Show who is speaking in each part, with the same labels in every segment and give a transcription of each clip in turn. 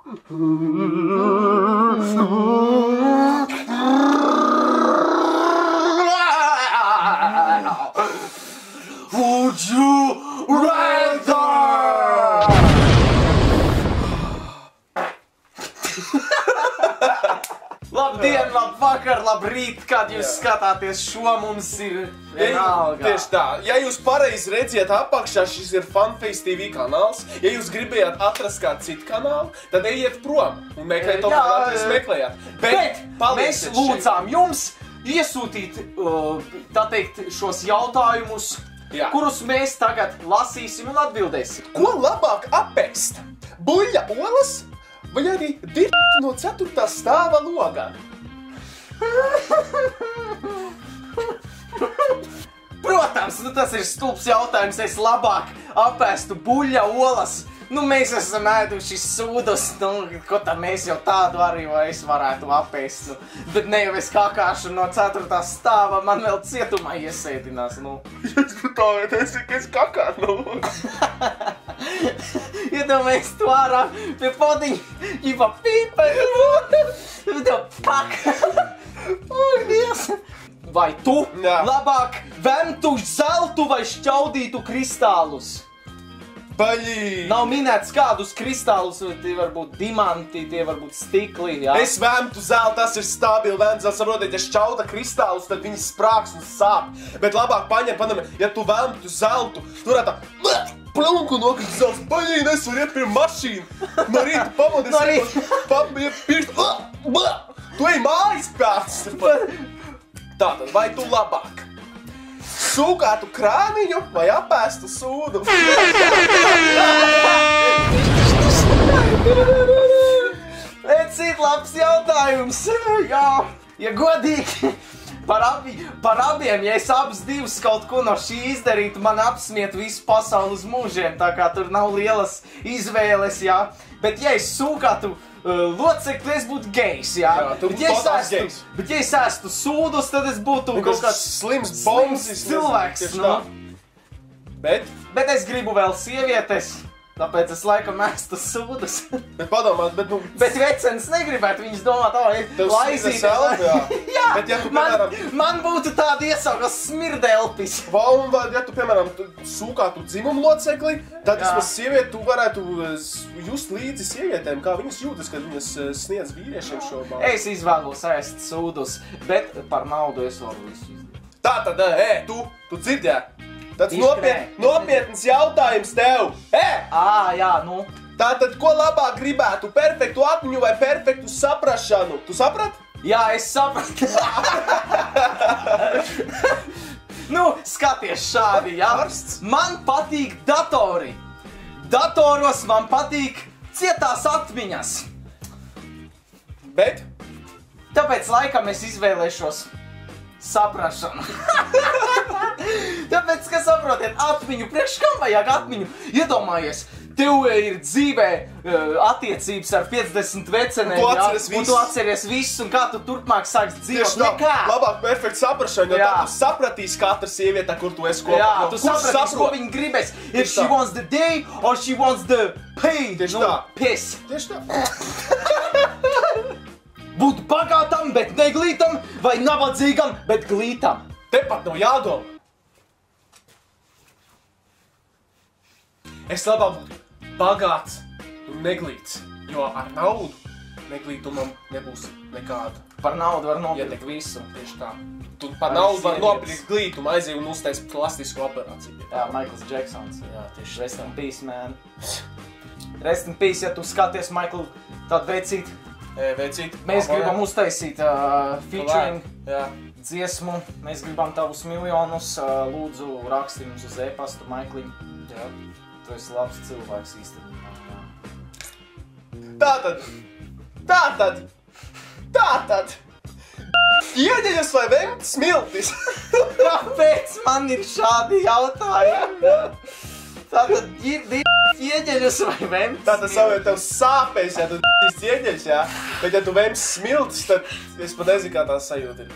Speaker 1: Would you rather? Labdien, labvakar, labrīt, kad jūs skatāties šo, mums ir vienalga.
Speaker 2: Tieši tā. Ja jūs pareizi redziet apakšā, šis ir Funface TV kanāls. Ja jūs gribējāt atrast kādu citu kanālu, tad ejiet prom un meklēt to, kādu jūs meklējāt.
Speaker 1: Bet mēs lūdzām jums iesūtīt, tā teikt, šos jautājumus, kurus mēs tagad lasīsim un atbildēsim.
Speaker 2: Ko labāk apēst? Buļļa olas vai arī dirbt no 4. stāva logā?
Speaker 1: Protams, tas ir stulbs jautājums. Es labāk apēstu buļļa olas. Mēs esam ēduši sūdus, ko tad mēs jau tādu arī es varētu apēst. Bet ne jau es kakāšu no 4. stāva, man vēl cietumā iesēdinās.
Speaker 2: Iedomājieties, ka es kakāšu no logā.
Speaker 1: Iedomājies tu ārā pie podiņa, ģipa pīpa, vai tu labāk vemtu zeltu vai šķaudītu kristālus?
Speaker 2: Baļī!
Speaker 1: Nav minēts kādus kristālus, tie var būt dimanti, tie var būt stikli, jā.
Speaker 2: Es vemtu zeltu, tas ir stabili vemtu zeltu, saprotiet, ja šķauda kristālus, tad viņi sprāks un sāp. Bet labāk paņem, ja tu vemtu zeltu, tur tā plunku nokrīt zelts, baļī, nevar iet pie mašīnu. No rīta pamodies, pirkt, tu ej mājas pēc. Tātad, vai tu labāk sūkātu krāniņu vai apēstu sūdu?
Speaker 1: Cits labs jautājums. Jā, ja godīgi, par abiem, ja es abus divus kaut ko no šī izdarītu, man apsmiet visu pasauli uz mūžiem, tā kā tur nav lielas izvēles, jā. Bet ja es sūkātu locekli, es būtu gejs, jā. Bet ja es ēstu sūdus, tad es būtu kaut kāds
Speaker 2: slims bomsis
Speaker 1: cilvēks. Bet es gribu vēl sievietes, tāpēc es laikam ēstu sūdus.
Speaker 2: Bet padomāt,
Speaker 1: Bet vecenis negribētu, viņas domāt, laizīt.
Speaker 2: Jā,
Speaker 1: man būtu tāda iesauka smirdelpis.
Speaker 2: Un ja tu, piemēram, sūkātu dzimumu locekli, tad vismaz sievieti tu varētu just līdzi sievietēm, kā viņas jūtas, kad viņas sniedz vīriešiem šo balvu.
Speaker 1: Es izvēlos ēst sūdus, bet par naudu es varu visu izdarīt.
Speaker 2: Tātad, tu dzirdi, jā? Tas nopietns jautājums tev.
Speaker 1: Jā,
Speaker 2: Tātad, ko labāk gribētu? Perfektu atmiņu vai perfektu saprašanu? Tu saprat?
Speaker 1: Jā, es sapratu. Skaties šādi, jā. Man patīk datori. Datoros man patīk cietās atmiņas.
Speaker 2: Bet?
Speaker 1: Tāpēc laikam es izvēlēšos saprašanu. Tāpēc, ka saprotiet, atmiņu, priekš kam vajag atmiņu? Iedomājies, tev ir dzīvē attiecības ar 50 vecenēm, un tu atceries visu, un kā tu turpmāk sāks dzīvot? Nekā!
Speaker 2: Labāk perfekti saprašana, jo tā tu sapratīs katra sieviete, kur tu esi kopā.
Speaker 1: Jā, tu sapratīs, ko viņa gribēs. If she wants the day, or she wants the pay, piss.
Speaker 2: Tieši tā.
Speaker 1: Būt bagātam, bet neglītam, vai nabadzīgam, bet glītam.
Speaker 2: Tepat nav jādomā. Es labāk būtu bagāts un neglīts, jo ar naudu neglītumam nebūs nekāda.
Speaker 1: Par naudu var nopirkt visu.
Speaker 2: Tieši tā. Tu par naudu var nopirkt glītumu, aiziet un uztais plastisku operāciju.
Speaker 1: Jā, Michaels Jacksons. Jā, tieši rest in peace, man. Rest in peace, ja tu skaties, Michael, tādu veicīt. Mēs gribam uztaisīt featuring dziesmu. Mēs gribam tavus miljonus. Lūdzu, raksti mums uz e-pastu, Maikliņ. Tu esi labs cilvēks īstenībā.
Speaker 2: Tātad. Ieģeļas vai vemt smiltis?
Speaker 1: Kāpēc man ir šādi jautājumi? Tātad ieģeļas vai vemt smiltis?
Speaker 2: Tātad savukārt tev sāpēs, ja tu ieģeļas, jā. Bet ja tu vemt smiltis, tad es pat nezinu, kā tā sajūta ir.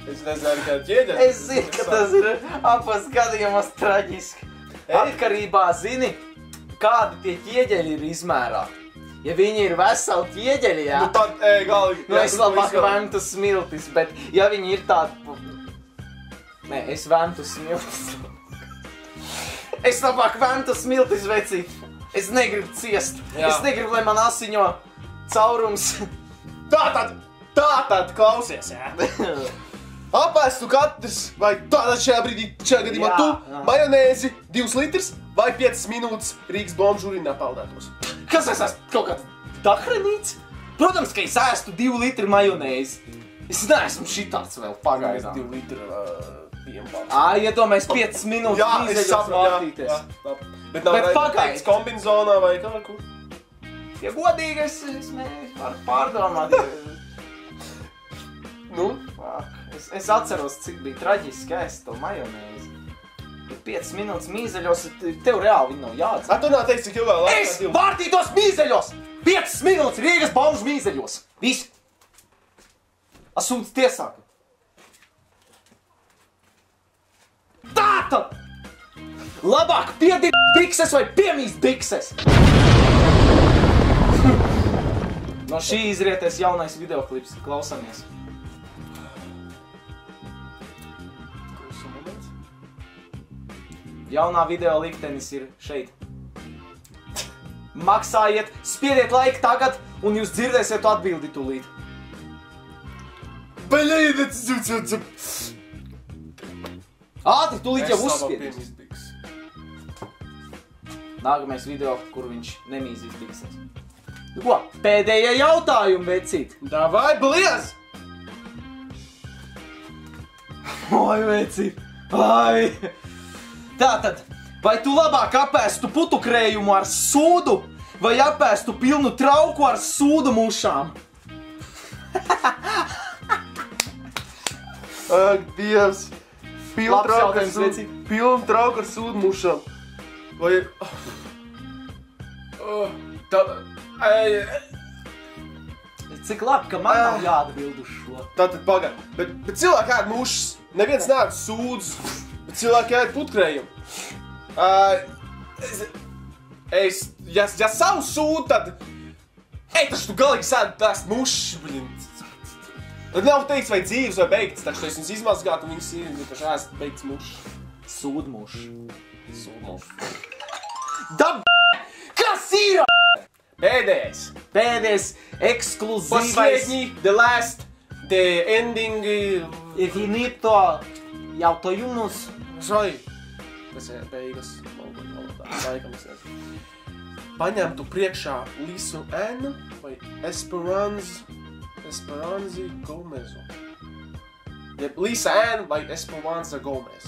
Speaker 2: Es nezinu arī, kā ieģeļas.
Speaker 1: Es zinu, ka tas ir abos gadījumos traģiski. Atkarībā zini, kādi tie ķieģeļi ir izmērā. Ja viņi ir veseli ķieģeļi, jā.
Speaker 2: Nu tad, galīgi.
Speaker 1: Nu, es labāk vemtu smiltis, bet ja viņi ir tādi... Nē, es vemtu smiltis. Es labāk vemtu smiltis, vecīt. Es negribu ciest.
Speaker 2: Jā.
Speaker 1: Es negribu, lai man asiņo caurums.
Speaker 2: Tātad, klausies, jā. Apēstu katrs, vai tātad šajā gadījumā
Speaker 1: Jā,
Speaker 2: tu,
Speaker 1: jā.
Speaker 2: majonēzi 2 litrs vai 5 minūtes Rīgas bomžu urīnā peldētos.
Speaker 1: Kas es esmu? Kaut kāds dahranīts? Protams, ka es ēstu 2 litru majonēzi. Es neesmu šitāds vēl pagaidām.
Speaker 2: 2 litru piempārs.
Speaker 1: Iedomājies 5 minūtes
Speaker 2: Jā, es
Speaker 1: mīzeļos
Speaker 2: saprotu,
Speaker 1: vārtīties.
Speaker 2: jā. Bet nav
Speaker 1: pagaidi.
Speaker 2: teikts kombinzonā vai kaut kur.
Speaker 1: Ja godīgi, es varu pārdomāt.
Speaker 2: Nu?
Speaker 1: Es atceros, cik bija traģiski ēst to majonēzi. Bet 5 minūtes mīzeļos, tev reāli viņi nav jāatcer.
Speaker 2: Tu nav teicis, cik ilgā laikā?
Speaker 1: Es vārtītos mīzeļos! 5 minūtes Rīgas bomžu mīzeļos! Visi! Asūdz tiesāk! Tātad! Labāk piedir bikses vai piemīst bikses! No šī izrieties jaunais videoklips. Klausamies. Jaunā video liktenis ir šeit. Maksājiet, spiediet laiku tagad, un jūs dzirdēsiet atbildi tūlīt. Ātri, tūlīt jau uzspiedīs. Nākamais video, kur viņš nemīzīs bikses. Nu ko, pēdējie jautājumi, vecīt.
Speaker 2: Davai, bliez!
Speaker 1: Oi, vecīt, ai! Tātad, vai tu labāk apēstu putukrējumu ar sūdu, vai apēstu pilnu trauku ar sūdu mušām?
Speaker 2: Ak, Dievs!
Speaker 1: Labs jautājums, vecīt.
Speaker 2: Pilnu trauku ar sūdu mušām. Vai...
Speaker 1: Cik labi, ka man nav jāatbild uz šo.
Speaker 2: Tātad pagaid. Bet cilvēki ēd mušas. Neviens neēd sūdus. Bet cilvēki ēd putkrējumu. Ja savu sūdu, tad... taču tu galīgi sēd tās mušas, blin. Tad nav teikts, vai dzīves vai beigts, taču es viņus izmazgātu, un viņas ir vienkārši ēst beigts mušas.
Speaker 1: Sūdmušs.
Speaker 2: Sūdmušas.
Speaker 1: Kas ir? Pēdējais ekskluzīvais.
Speaker 2: Последний, the last, the ending...
Speaker 1: Infinito jautājumus.
Speaker 2: Žai. Tas ir beigas. Laikam es nezinu. Paņemtu priekšā Lisu Enu vai Esperanzi Gomezu. Lisa Ena vai Esperanza Gomez.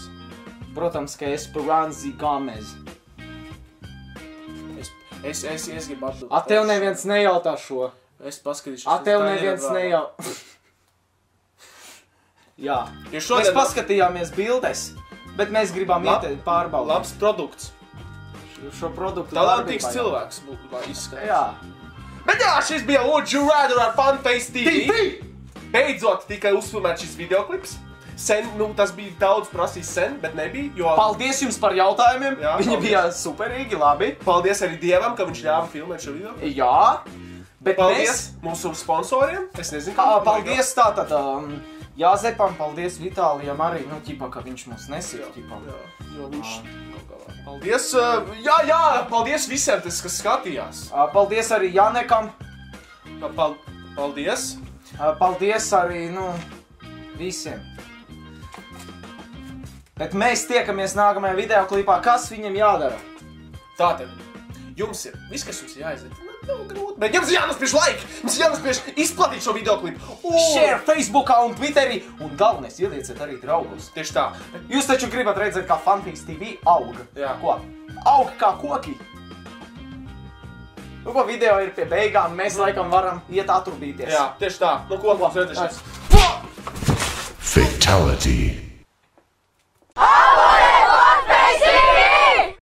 Speaker 1: Protams, ka Esperanzi Gomez.
Speaker 2: Es gribu atbildēt.
Speaker 1: A tev neviens nejautā šo.
Speaker 2: Es paskatīšu.
Speaker 1: A tev neviens nejautā. Jā. Mēs paskatījāmies bildes, bet mēs gribam pārbaudīt.
Speaker 2: Labs produkts.
Speaker 1: Šo produktu
Speaker 2: talantīgs cilvēks izskatās.
Speaker 1: Jā.
Speaker 2: Bet jā, šis bija Would You Rather ar Funface TV. Beidzot tikai uzfilmēt šis videoklips. Sen, tas bija daudz prasījis sen, bet nebija, jo...
Speaker 1: Paldies jums par jautājumiem.
Speaker 2: Jā,
Speaker 1: viņi bija superīgi, labi.
Speaker 2: Paldies arī Dievam, ka viņš ļāva filmēt šo video.
Speaker 1: Jā. Bet
Speaker 2: paldies mūsu sponsoriem. Es nezinu, kā...
Speaker 1: Paldies tātad Jāzepam, paldies Vitālijam arī, nu, ķipā, ka viņš mūs nesīja, ķipā.
Speaker 2: Jā, jo viņš... Paldies, paldies visiem, kas skatījās.
Speaker 1: Paldies arī Janekam.
Speaker 2: Paldies.
Speaker 1: Paldies arī, nu, visiem. Bet mēs tiekamies nākamajā videoklipā, kas viņam jādara?
Speaker 2: Tātad, jums ir viss, kas jums jāizdara. Bet jums jānospiež like, jums jānospiež izplatīt šo videoklipu.
Speaker 1: Share Facebookā un Twitterī, un galvenais ielieciet arī draugus.
Speaker 2: Tieši tā.
Speaker 1: Jūs taču gribat redzēt, kā Funface TV auga.
Speaker 2: Jā.
Speaker 1: Ko? Auga kā koki. Nu, ko video ir pie beigām, mēs laikam varam iet atrubīties.
Speaker 2: Jā, tieši tā. Nu, ko mums redzēšanas?
Speaker 3: Fatality.